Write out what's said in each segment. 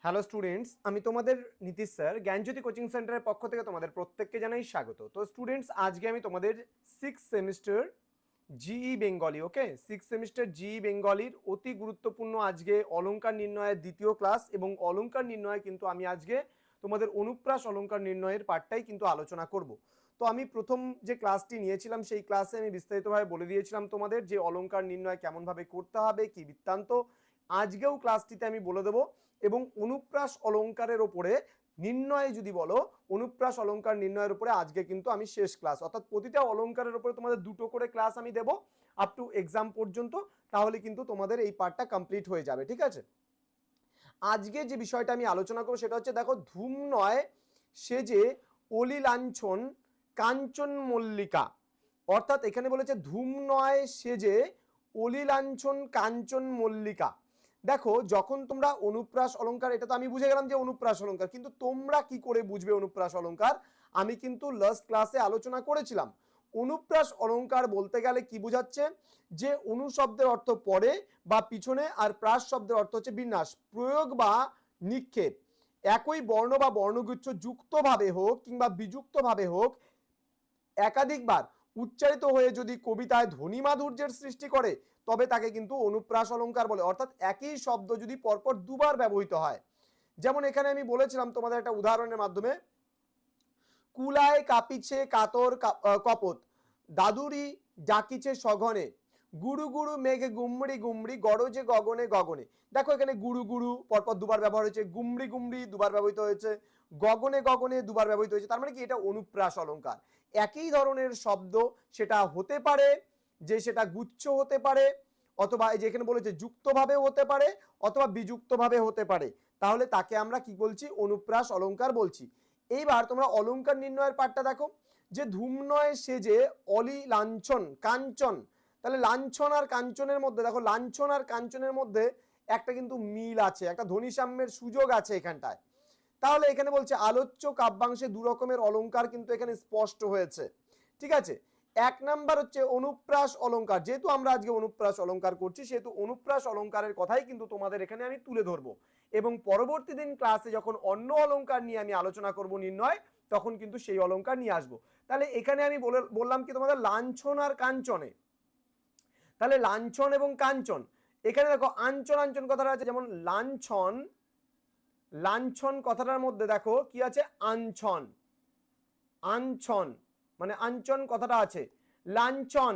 Hello students, আমি তোমাদের Nitish sir জ্ঞানজ্যোতি coaching সেন্টারের পক্ষ থেকে তোমাদের প্রত্যেককে জানাই স্বাগত। তো স্টুডেন্টস, আজকে আমি তোমাদের six semester GE Bengali six semester GE বেঙ্গলির অতি গুরুত্বপূর্ণ আজকে অলংকার নির্ণয়ের দ্বিতীয় ক্লাস, এবং অলংকার নির্ণয় কিন্তু আমি আজকে তোমাদের অনুপ্রাস অলংকার নির্ণয়ের পার্টটাই কিন্তু আলোচনা করব। তো আমি প্রথম যে ক্লাসটি নিয়েছিলাম সেই ক্লাসে আমি বিস্তারিতভাবে বলে দিয়েছিলাম তোমাদের যে অলংকার নির্ণয় কেমনভাবে করতে হবে, কি বৃত্তান্ত। আজকেও ক্লাসটিতে আমি বলে দেবো, এবং অনুপ্রাস অলংকারের ওপরে নির্ণয় যদি বলো, অনুপ্রাস অলংকার নির্ণয়ের উপরে আজকে কিন্তু আমি শেষ ক্লাস, অর্থাৎ প্রতিটা অলংকারের উপরে তোমাদের দুটো করে ক্লাস আমি দেবো আপ টু এক্সাম পর্যন্ত। তাহলে কিন্তু তোমাদের এই পার্টটা কমপ্লিট হয়ে যাবে, ঠিক আছে। আজকে যে বিষয়টা আমি আলোচনা করবো সেটা হচ্ছে, দেখো, ধূম নয় সেজে অলি লাঞ্ছন কাঞ্চন মল্লিকা। অর্থাৎ এখানে বলেছে ধূম নয় সেজে অলি লাঞ্ছন কাঞ্চন মল্লিকা। দেখো, যখন তোমরা অনুপ্রাস অলংকার, এটা তো আমি বুঝে গেলাম যে অনুপ্রাস অলংকার, কিন্তু তোমরা কি করে বুঝবে অনুপ্রাস অলংকার আমি কিন্তু লাস্ট ক্লাসে আলোচনা করেছিলাম। অনুপ্রাস অলংকার বলতে গেলে কি বোঝাচ্ছে, যে অনু শব্দের অর্থ পরে বা পিছনে, আর প্রাস শব্দের অর্থ হচ্ছে বিন্যাস, প্রয়োগ বা নিক্ষেপ। একই বর্ণ বা বর্ণগুচ্ছ যুক্তভাবে হোক কিংবা বিযুক্তভাবে হোক একাধিকবার উচ্চারিত হয়ে যদি কবিতায় ধ্বনি মাধুর্যের সৃষ্টি করে তবে তাকে কিন্তু অনুপ্রাস অলংকার বলে। অর্থাৎ একই শব্দ যদি পরপর দুবার ব্যবহৃত হয়, যেমন এখানে আমি বলেছিলাম তোমাদের একটা উদাহরণের মাধ্যমে, কুলায় কাঁপিছে কাতর কপত, দাদুরি ডাকিছে সঘনে, গুরু গুরু মেঘে গুমড়ি গুমড়ি গরজে গগনে গগনে। দেখো, এখানে গুরু গুরু পরপর দুবার ব্যবহার হয়েছে, গুমড়ি গুমড়ি দুবার ব্যবহৃত হয়েছে, গগনে গগনে দুবার ব্যবহৃত হয়েছে। তার মানে কি, এটা অনুপ্রাস অলংকার। একই ধরনের শব্দ, সেটা হতে পারে যে সেটা গুচ্ছ হতে পারে, অথবা এই যে এখানে বলেছে যুক্তভাবেও হতে পারে অথবা বিযুক্তভাবে হতে পারে, তাহলে তাকে আমরা কি বলছি, অনুপ্রাস অলংকার বলছি। এইবার তোমরা অলংকার নির্ণয়ের পাঠটা দেখো, যে ধূম নয় সেজে অলি লাঞ্ছন কাঞ্চন। তাহলে লাঞ্ছন আর কাঞ্চনের মধ্যে দেখো, লাঞ্ছন আর কাঞ্চনের মধ্যে একটা কিন্তু মিল আছে, একটা ধ্বনিসাম্যের সুযোগ আছে এখানটায়। তাহলে এখানে বলছে আলোচ্য কাব্যাংশে দু রকমের অলংকার কিন্তু এখানে স্পষ্ট হয়েছে, ঠিক আছে। এক নাম্বার হচ্ছে অনুপ্রাস অলংকার। যেহেতু আমরা আজকে অনুপ্রাস অলংকার করছি, সেহেতু অনুপ্রাস অলংকারের কথাই কিন্তু তোমাদের এখানে আমি তুলে ধরবো, এবং পরবর্তী দিন ক্লাসে যখন অন্য অলংকার নিয়ে আমি আলোচনা করব নির্ণয়, তখন কিন্তু সেই অলংকার নিয়ে আসবো। তাহলে এখানে আমি বললাম কি তোমাদের লাঞ্ছন আর কাঞ্চনে। তাহলে লাঞ্ছন এবং কাঞ্চন, এখানে দেখো আঞ্চন আঞ্চন কথাটা আছে, যেমন লাঞ্ছন, লাঞ্ছন কথাটার মধ্যে দেখো কি আছে, আঞ্ছন, আঞ্ছন মানে আঞ্চন কথাটা আছে, লাঞ্ছন,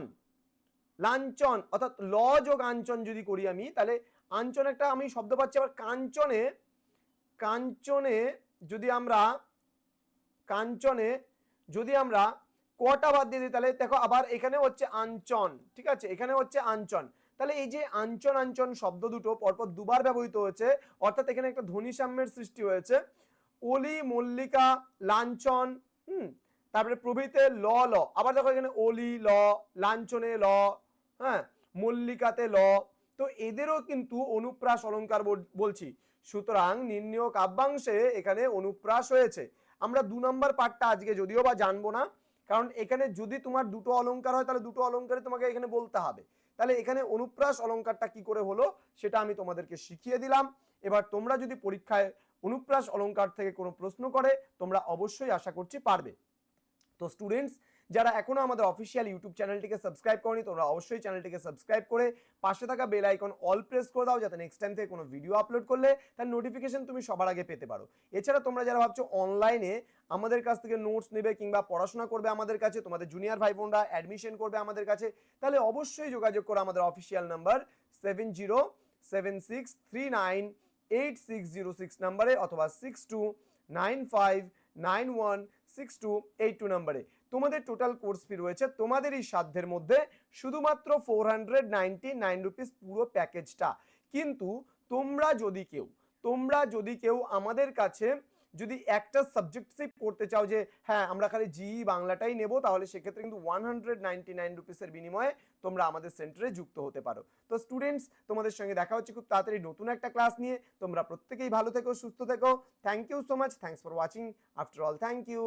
লাঞ্ছন অর্থাৎ ল যোগ আঞ্চন যদি করি আমি, তাহলে আঞ্চন একটা আমি শব্দ পাচ্ছি। আবার কাঞ্চনে, কাঞ্চনে যদি আমরা, কাঞ্চনে যদি আমরা কটা বাদ দিয়ে দিই, তাহলে দেখো আবার এখানে হচ্ছে আঞ্চন, ঠিক আছে, এখানে হচ্ছে আঞ্চন। তাহলে এই যে আঞ্চন আঞ্চন শব্দ দুটো পরপর দুবার ব্যবহৃত হয়েছে, অর্থাৎ এখানে একটা ধ্বনিসাম্যের সৃষ্টি হয়েছে। অলি মল্লিকা লাঞ্ছন, তারপরে প্রভৃতে ল ল, আবার দেখো এখানে অলি ল, লাঞ্ছনে ল, হ্যাঁ, মল্লিকাতে ল। তো এদেরও কিন্তু অনুপ্রাস অলংকার বলছি। সুতরাং নির্ণয় কাব্যাংশে এখানে অনুপ্রাস হয়েছে। আমরা 2 নম্বর পার্টটা আজকে যদিও বা জানবো না, কারণ এখানে যদি তোমার দুটো অলংকার হয় তাহলে দুটো অলংকারে তোমাকে এখানে বলতে হবে। তাহলে এখানে অনুপ্রাস অলংকারটা কি করে হলো সেটা আমি তোমাদেরকে শিখিয়ে দিলাম। এবার তোমরা যদি পরীক্ষায় অনুপ্রাস অলংকার থেকে কোনো প্রশ্ন করে, তোমরা অবশ্যই আশা করছি পারবে। তো স্টুডেন্টস, যারা এখনো আমাদের অফিসিয়াল ইউটিউব চ্যানেলটিকে সাবস্ক্রাইব করনি, তোমরা অবশ্যই চ্যানেলটিকে সাবস্ক্রাইব করে পাশে থাকা বেল আইকন অল প্রেস করে দাও, যাতে নেক্সট টাইম থেকে কোনো ভিডিও আপলোড করলে তার নোটিফিকেশন তুমি সবার আগে পেতে পারো। এছাড়া তোমরা যারা ভাবছো অনলাইনে আমাদের কাছ থেকে নোটস নেবে কিংবা পড়াশোনা করবে আমাদের কাছে, তোমাদের জুনিয়র ভাই বোনরা অ্যাডমিশন করবে আমাদের কাছে, তাহলে অবশ্যই যোগাযোগ করো আমাদের অফিসিয়াল নাম্বার 7076398606 নাম্বারে, অথবা 6295916282 নাম্বারে। তোমাদের টোটাল কোর্স ফি রয়েছে তোমাদেরই সাধ্যের মধ্যে শুধুমাত্র 499 রুপিস পুরো প্যাকেজটা। কিন্তু তোমরা যদি কেউ আমাদের কাছে যদি একটা সাবজেক্টই পড়তে চাও, যে হ্যাঁ আমরা খালি জিই বাংলাটাই নেব, তাহলে সেক্ষেত্রে কিন্তু 199 রুপিসের বিনিময়ে তোমরা আমাদের সেন্টারে যুক্ত হতে পারো। তো স্টুডেন্টস, তোমাদের সঙ্গে দেখা হচ্ছে খুব তাড়াতাড়ি নতুন একটা ক্লাস নিয়ে। তোমরা প্রত্যেকেই ভালো থেকো, সুস্থ থেকো। Thank you so much, thanks for watching. After all, thank you.